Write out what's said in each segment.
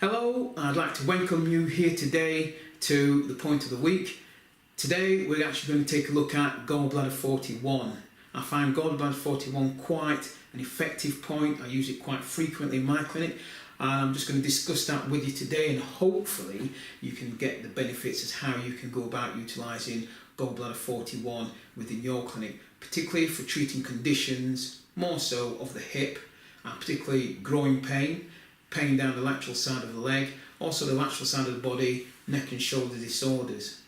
Hello, I'd like to welcome you here today to the point of the week. Today we're actually going to take a look at gallbladder 41. I find gallbladder 41 quite an effective point. I use it quite frequently in my clinic, and I'm just going to discuss that with you today, and hopefully you can get the benefits as how you can go about utilising gallbladder 41 within your clinic, particularly for treating conditions more so of the hip, and particularly groin pain down the lateral side of the leg, also the lateral side of the body, neck and shoulder disorders.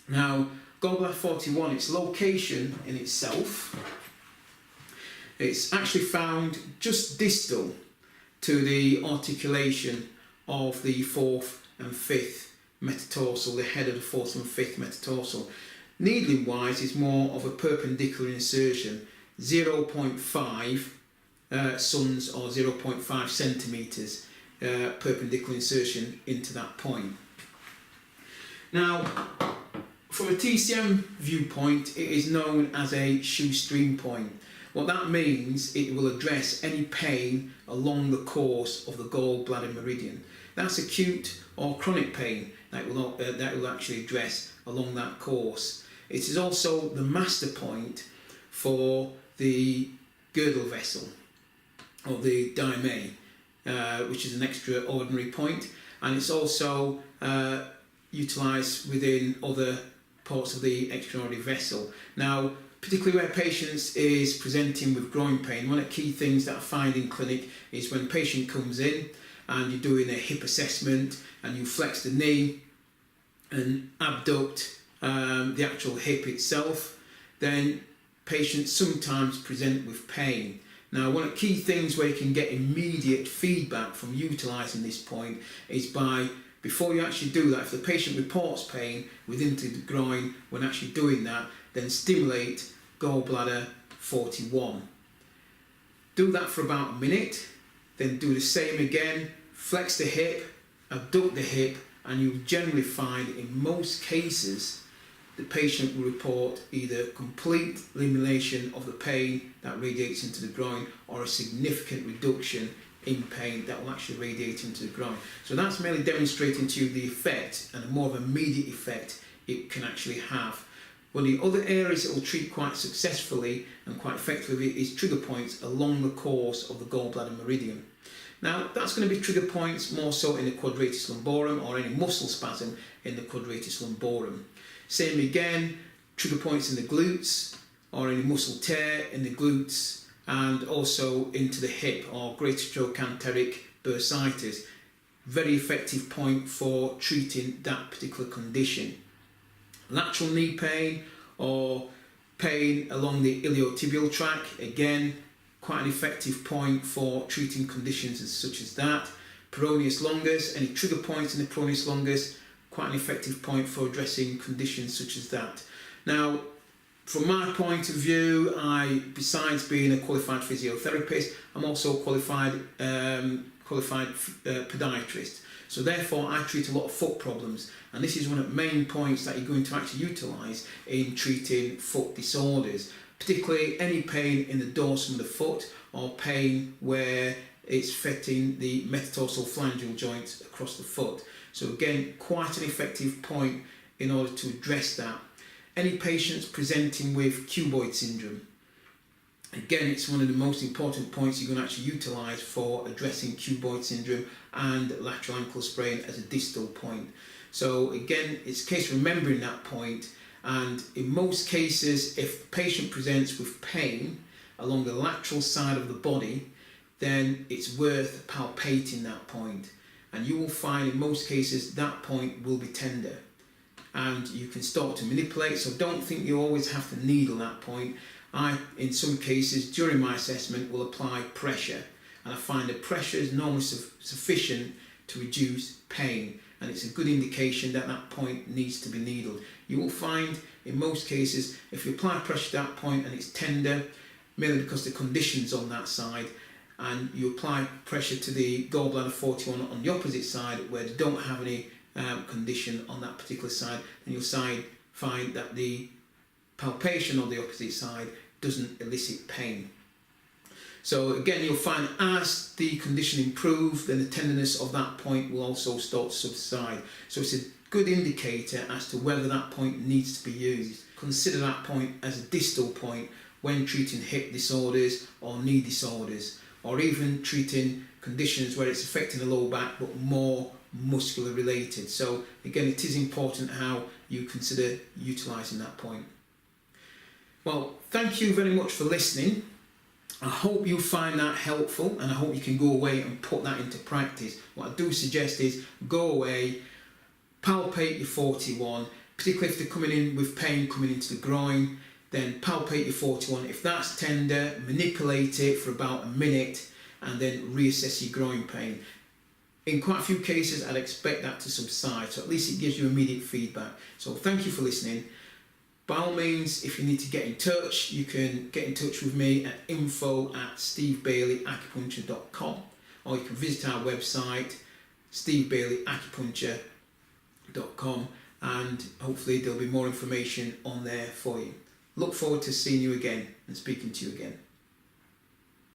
Now, gallbladder 41, its location in itself, it's actually found just distal to the articulation of the fourth and fifth metatarsal, the head of the fourth and fifth metatarsal. Needling wise is more of a perpendicular insertion, 0.5 suns or 0.5 centimetres perpendicular insertion into that point. Now, from a TCM viewpoint, it is known as a shoestring point. What that means, it will address any pain along the course of the gallbladder meridian. That's acute or chronic pain that will actually address along that course. It is also the master point for the girdle vessel, or the dime, which is an extraordinary point, and it's also utilised within other parts of the extraordinary vessel. Now, particularly where patients is presenting with groin pain, one of the key things that I find in clinic is when a patient comes in and you're doing a hip assessment and you flex the knee and abduct the actual hip itself, then patients sometimes present with pain. Now, one of the key things where you can get immediate feedback from utilising this point is by, before you actually do that, if the patient reports pain within the groin when actually doing that, then stimulate gallbladder 41. Do that for about a minute, then do the same again, flex the hip, abduct the hip, and you'll generally find in most cases the patient will report either complete elimination of the pain that radiates into the groin or a significant reduction in pain that will actually radiate into the groin. So that's merely demonstrating to you the effect, and a more of an immediate effect it can actually have. One of the other areas it will treat quite successfully and quite effectively is trigger points along the course of the gallbladder meridian. Now, that's going to be trigger points more so in the quadratus lumborum or any muscle spasm in the quadratus lumborum. Same again, trigger points in the glutes or any muscle tear in the glutes, and also into the hip or greater trochanteric bursitis. Very effective point for treating that particular condition. Lateral knee pain or pain along the iliotibial tract, again, quite an effective point for treating conditions such as that. Peroneus longus, any trigger points in the peroneus longus, quite an effective point for addressing conditions such as that. Now, from my point of view, besides being a qualified physiotherapist, I'm also a qualified podiatrist. So therefore, I treat a lot of foot problems, and this is one of the main points that you're going to actually utilise in treating foot disorders, particularly any pain in the dorsum of the foot or pain where it's affecting the metatarsal phalangeal joints across the foot. So again, quite an effective point in order to address that. Any patients presenting with cuboid syndrome, again, it's one of the most important points you're going to actually utilise for addressing cuboid syndrome and lateral ankle sprain as a distal point. So again, it's a case of remembering that point, and in most cases, if the patient presents with pain along the lateral side of the body, then it's worth palpating that point. And you will find in most cases that point will be tender and you can start to manipulate, so don't think you always have to needle that point. I, in some cases during my assessment, will apply pressure, and I find that pressure is normally sufficient to reduce pain, and it's a good indication that that point needs to be needled. You will find in most cases if you apply pressure to that point and it's tender, merely because the conditions on that side, and you apply pressure to the gallbladder 41 on the opposite side where they don't have any condition on that particular side, then you'll find that the palpation on the opposite side doesn't elicit pain. So again, you'll find as the condition improves, then the tenderness of that point will also start to subside. So it's a good indicator as to whether that point needs to be used. Consider that point as a distal point when treating hip disorders or knee disorders, or even treating conditions where it's affecting the lower back but more muscular related. So again, it is important how you consider utilising that point. Well, thank you very much for listening. I hope you find that helpful, and I hope you can go away and put that into practice. What I do suggest is go away, palpate your 41, particularly if they're coming in with pain coming into the groin, then palpate your 41. If that's tender, manipulate it for about a minute and then reassess your groin pain. In quite a few cases, I'd expect that to subside, so at least it gives you immediate feedback. So thank you for listening. By all means, if you need to get in touch, you can get in touch with me at info@stevebailleyacupuncture.com, or you can visit our website, stevebailleyacupuncture.com, and hopefully there'll be more information on there for you. Look forward to seeing you again and speaking to you again.